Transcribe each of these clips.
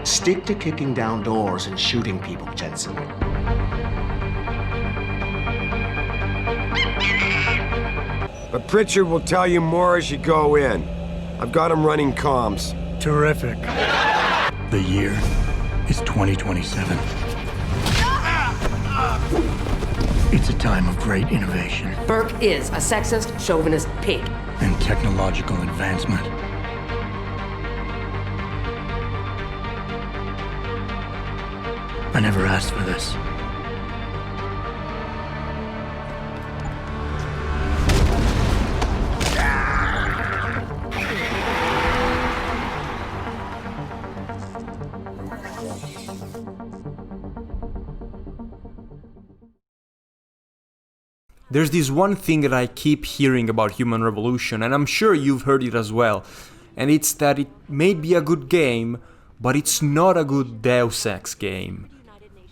Stick to kicking down doors and shooting people, Jensen. But Pritchard will tell you more as you go in. I've got him running comms. Terrific. The year is 2027. It's a time of great innovation Burke is a sexist, chauvinist pig. and technological advancement. I never asked for this. There's this one thing that I keep hearing about Human Revolution, and I'm sure you've heard it as well, and it's that it may be a good game, but it's not a good Deus Ex game.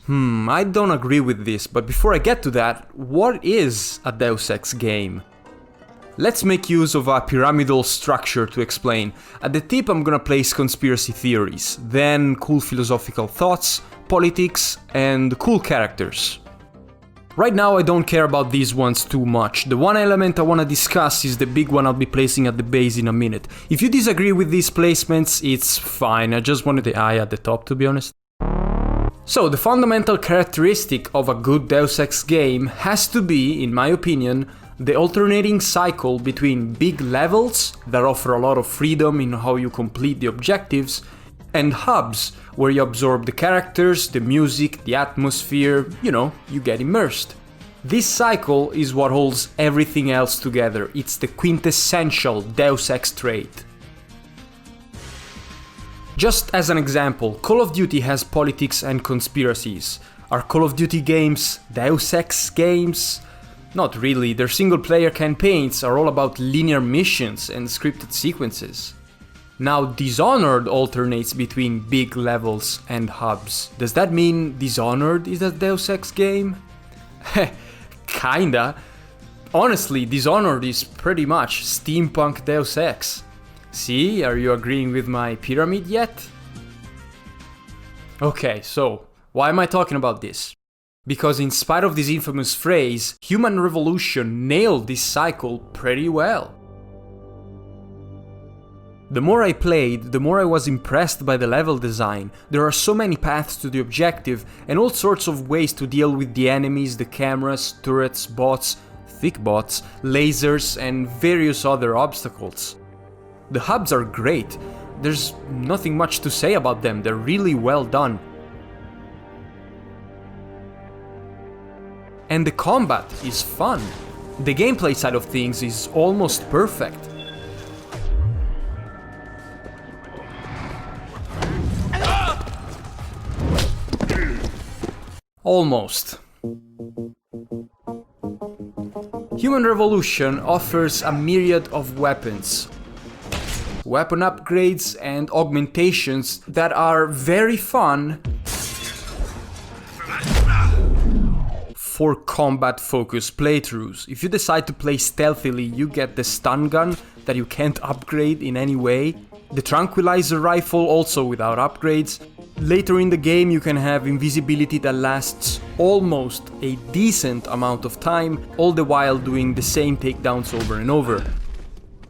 I don't agree with this, but before I get to that, what is a Deus Ex game? Let's make use of a pyramidal structure to explain. At the tip I'm gonna place conspiracy theories, then cool philosophical thoughts, politics, and cool characters. Right now I don't care about these ones too much. The one element I want to discuss is the big one I'll be placing at the base in a minute. If you disagree with these placements, it's fine, I just wanted the eye at the top, to be honest. So, the fundamental characteristic of a good Deus Ex game has to be, in my opinion, the alternating cycle between big levels that offer a lot of freedom in how you complete the objectives, and hubs, where you absorb the characters, the music, the atmosphere, you get immersed. This cycle is what holds everything else together. It's the quintessential Deus Ex trait. Just as an example, Call of Duty has politics and conspiracies. Are Call of Duty games Deus Ex games? Not really, their single-player campaigns are all about linear missions and scripted sequences. Now, Dishonored alternates between big levels and hubs. Does that mean Dishonored is a Deus Ex game? Kinda. Honestly, Dishonored is pretty much steampunk Deus Ex. See, are you agreeing with my pyramid yet? Okay, so, why am I talking about this? Because in spite of this infamous phrase, Human Revolution nailed this cycle pretty well. The more I played, the more I was impressed by the level design. There are so many paths to the objective, and all sorts of ways to deal with the enemies, the cameras, turrets, bots, thick bots, lasers, and various other obstacles. The hubs are great. There's nothing much to say about them, they're really well done. And the combat is fun. The gameplay side of things is almost perfect. Almost. Human Revolution offers a myriad of weapons, weapon upgrades and augmentations that are very fun for combat-focused playthroughs. If you decide to play stealthily, you get the stun gun that you can't upgrade in any way, the tranquilizer rifle also without upgrades. Later in the game you can have invisibility that lasts almost a decent amount of time, all the while doing the same takedowns over and over.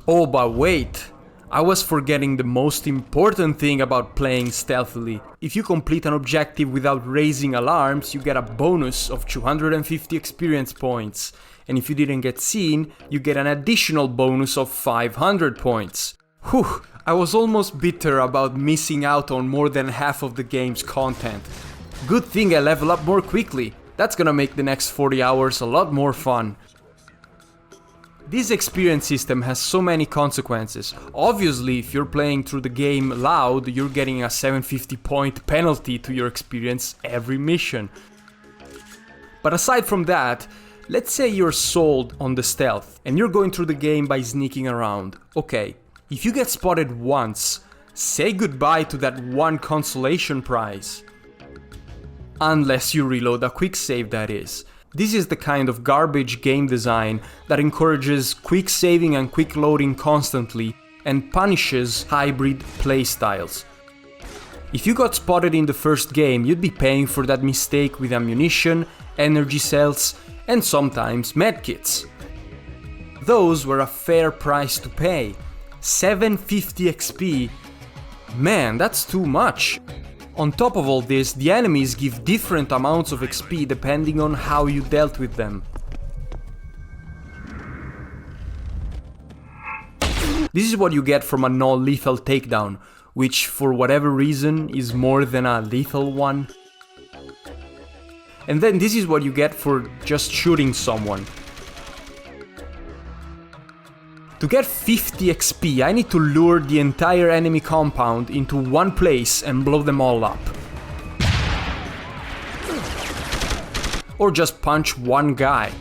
Oh, but wait! I was forgetting the most important thing about playing stealthily. If you complete an objective without raising alarms, you get a bonus of 250 experience points. And if you didn't get seen, you get an additional bonus of 500 points. Whew! I was almost bitter about missing out on more than half of the game's content. Good thing I level up more quickly. That's gonna make the next 40 hours a lot more fun. This experience system has so many consequences. Obviously, if you're playing through the game loud, you're getting a 750 point penalty to your experience every mission. But aside from that, let's say you're sold on the stealth and you're going through the game by sneaking around. Okay, if you get spotted once, say goodbye to that one consolation prize. Unless you reload a quick save, that is. This is the kind of garbage game design that encourages quick saving and quick loading constantly and punishes hybrid playstyles. If you got spotted in the first game, you'd be paying for that mistake with ammunition, energy cells, and sometimes medkits. Those were a fair price to pay. 750 XP. Man, that's too much. On top of all this, the enemies give different amounts of XP depending on how you dealt with them. This is what you get from a non-lethal takedown, which for whatever reason is more than a lethal one. And then this is what you get for just shooting someone. To get 50 XP, I need to lure the entire enemy compound into one place and blow them all up. Or just punch one guy.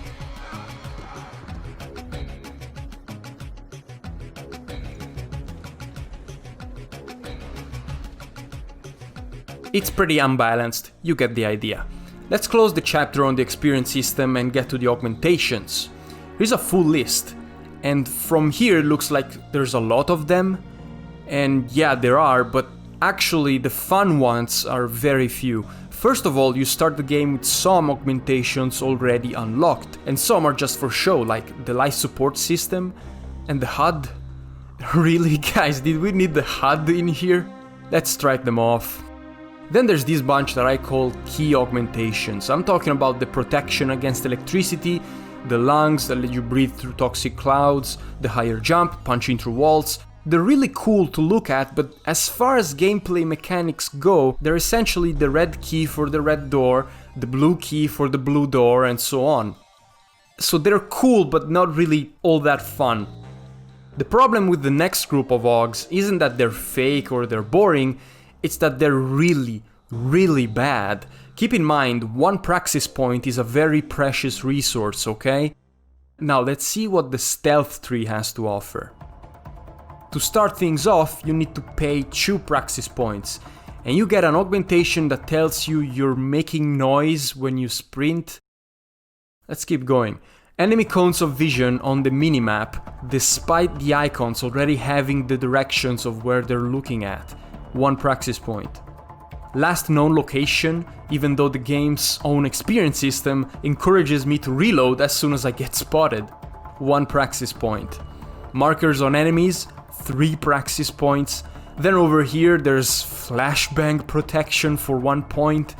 It's pretty unbalanced, you get the idea. Let's close the chapter on the experience system and get to the augmentations. Here's a full list. And from here it looks like there's a lot of them. And yeah, there are, but actually the fun ones are very few. First of all, you start the game with some augmentations already unlocked, and some are just for show, like the life support system and the HUD. Really, guys, did we need the HUD in here? Let's strike them off. Then there's this bunch that I call key augmentations. I'm talking about the protection against electricity, the lungs that let you breathe through toxic clouds, the higher jump, punching through walls. They're really cool to look at, but as far as gameplay mechanics go, they're essentially the red key for the red door, the blue key for the blue door, and so on. So they're cool, but not really all that fun. The problem with the next group of augs isn't that they're fake or they're boring, it's that they're really, really bad. Keep in mind, one praxis point is a very precious resource, okay? Now let's see what the stealth tree has to offer. To start things off, you need to pay 2 praxis points, and you get an augmentation that tells you you're making noise when you sprint. Let's keep going. Enemy cones of vision on the minimap, despite the icons already having the directions of where they're looking at. 1 praxis point. Last known location, even though the game's own experience system encourages me to reload as soon as I get spotted. 1 praxis point. Markers on enemies, 3 praxis points. Then over here there's flashbang protection for 1 point.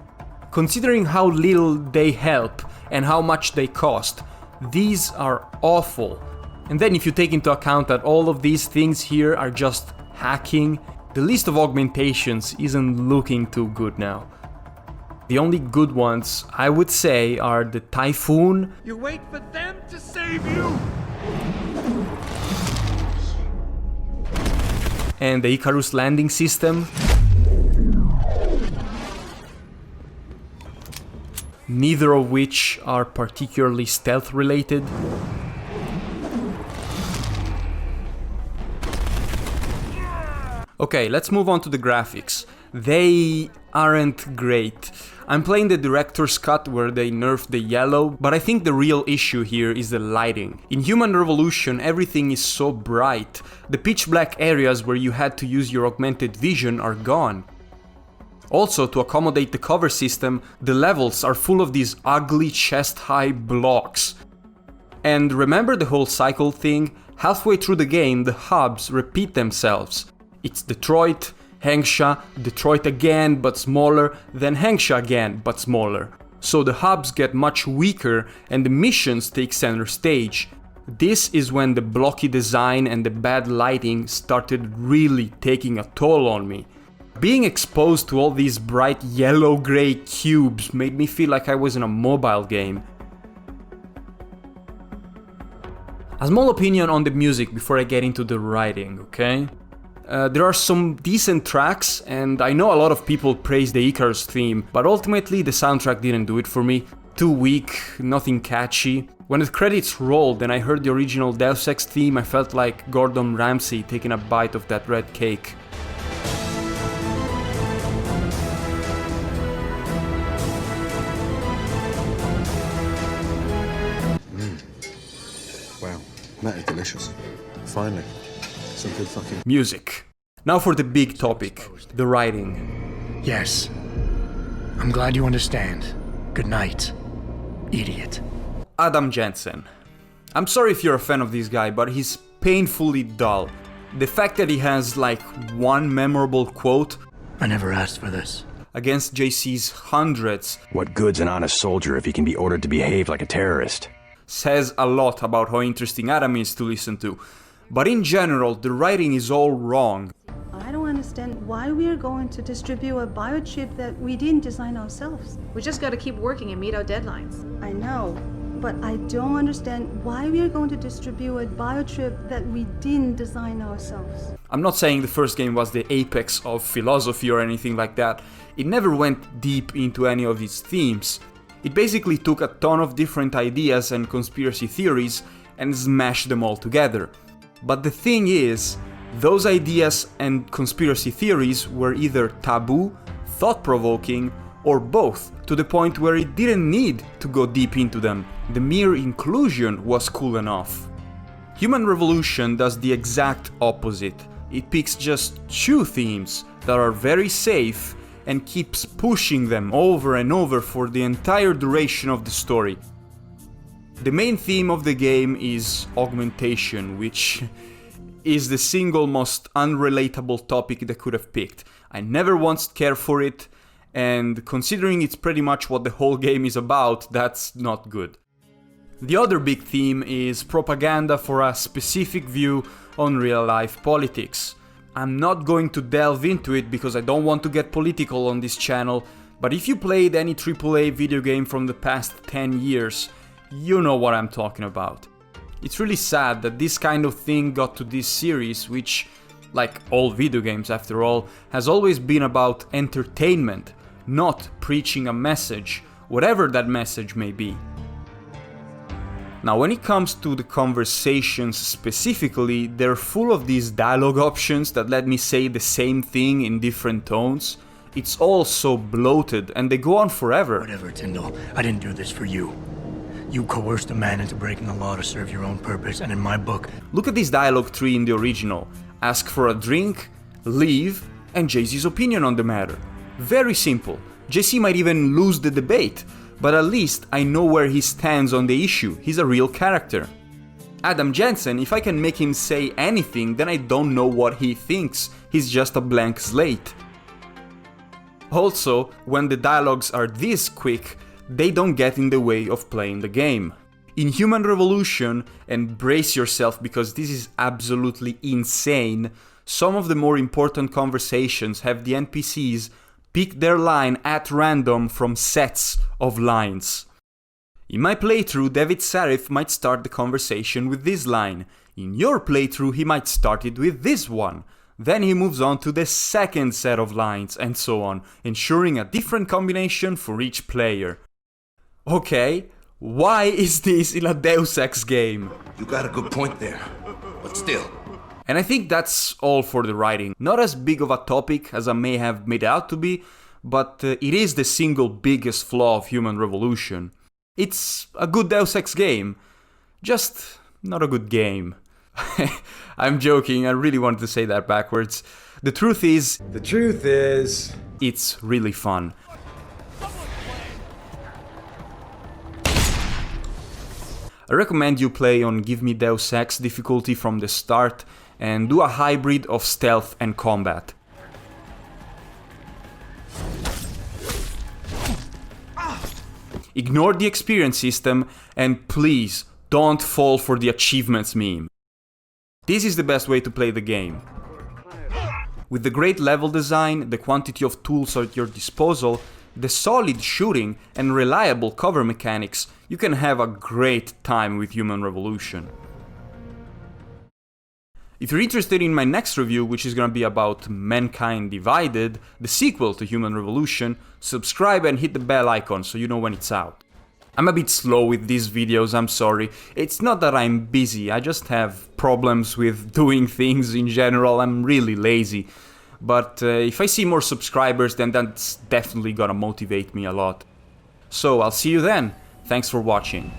Considering how little they help and how much they cost, these are awful. And then if you take into account that all of these things here are just hacking, the list of augmentations isn't looking too good now. The only good ones, I would say, are the Typhoon. You wait for them to save you! And the Icarus landing system. Neither of which are particularly stealth related. Okay, let's move on to the graphics. They aren't great. I'm playing the director's cut where they nerfed the yellow, but I think the real issue here is the lighting. In Human Revolution, everything is so bright. The pitch black areas where you had to use your augmented vision are gone. Also, to accommodate the cover system, the levels are full of these ugly chest-high blocks. And remember the whole cycle thing? Halfway through the game, the hubs repeat themselves. It's Detroit, Hengsha, Detroit again but smaller, then Hengsha again but smaller. So the hubs get much weaker and the missions take center stage. This is when the blocky design and the bad lighting started really taking a toll on me. Being exposed to all these bright yellow-gray cubes made me feel like I was in a mobile game. A small opinion on the music before I get into the writing, okay? There are some decent tracks, and I know a lot of people praise the Icarus theme, but ultimately the soundtrack didn't do it for me. Too weak, nothing catchy. When the credits rolled and I heard the original Deus Ex theme, I felt like Gordon Ramsay taking a bite of that red cake. Wow, that is delicious. Finally. Some good fucking Music. Now for the big topic, the writing. Yes. I'm glad you understand. Good night, idiot. Adam Jensen. I'm sorry if you're a fan of this guy, but he's painfully dull. The fact that he has like one memorable quote I never asked for this. against JC's hundreds What good's an honest soldier if he can be ordered to behave like a terrorist? says a lot about how interesting Adam is to listen to. But in general, the writing is all wrong. I don't understand why we are going to distribute a biochip that we didn't design ourselves. We just gotta keep working and meet our deadlines. I know, but I don't understand why we are going to distribute a biochip that we didn't design ourselves. I'm not saying the first game was the apex of philosophy or anything like that. It never went deep into any of its themes. It basically took a ton of different ideas and conspiracy theories and smashed them all together. But the thing is, those ideas and conspiracy theories were either taboo, thought-provoking, or both, to the point where it didn't need to go deep into them. The mere inclusion was cool enough. Human Revolution does the exact opposite. It picks just two themes that are very safe and keeps pushing them over and over for the entire duration of the story. The main theme of the game is augmentation, which is the single most unrelatable topic they could have picked. I never once cared for it, and considering it's pretty much what the whole game is about, that's not good. The other big theme is propaganda for a specific view on real-life politics. I'm not going to delve into it because I don't want to get political on this channel, but if you played any AAA video game from the past 10 years, you know what I'm talking about. It's really sad that this kind of thing got to this series, which, like all video games after all, has always been about entertainment, not preaching a message, whatever that message may be. Now, when it comes to the conversations specifically, they're full of these dialogue options that let me say the same thing in different tones. It's all so bloated and they go on forever. Whatever, Tyndall. I didn't do this for you. You coerced a man into breaking the law to serve your own purpose, and in my book... Look at this dialogue tree in the original. Ask for a drink, leave, and JC's opinion on the matter. Very simple. JC might even lose the debate, but at least I know where he stands on the issue. He's a real character. Adam Jensen, if I can make him say anything, then I don't know what he thinks. He's just a blank slate. Also, when the dialogues are this quick, they don't get in the way of playing the game. In Human Revolution, and brace yourself because this is absolutely insane, some of the more important conversations have the NPCs pick their line at random from sets of lines. In my playthrough, David Sarif might start the conversation with this line. In your playthrough, he might start it with this one. Then he moves on to the second set of lines, and so on, ensuring a different combination for each player. Okay, why is this in a Deus Ex game? You got a good point there, but still. And I think that's all for the writing. Not as big of a topic as I may have made out to be, but it is the single biggest flaw of Human Revolution. It's a good Deus Ex game, just not a good game. I'm joking, I really wanted to say that backwards. The truth is, it's really fun. I recommend you play on Give Me Deus Ex difficulty from the start and do a hybrid of stealth and combat. Ignore the experience system and please don't fall for the achievements meme. This is the best way to play the game. With the great level design, the quantity of tools at your disposal, the solid shooting and reliable cover mechanics, you can have a great time with Human Revolution. If you're interested in my next review, which is gonna be about Mankind Divided, the sequel to Human Revolution, subscribe and hit the bell icon so you know when it's out. I'm a bit slow with these videos, I'm sorry. It's not that I'm busy, I just have problems with doing things in general, I'm really lazy. But if I see more subscribers, then that's definitely gonna motivate me a lot. So I'll see you then. Thanks for watching.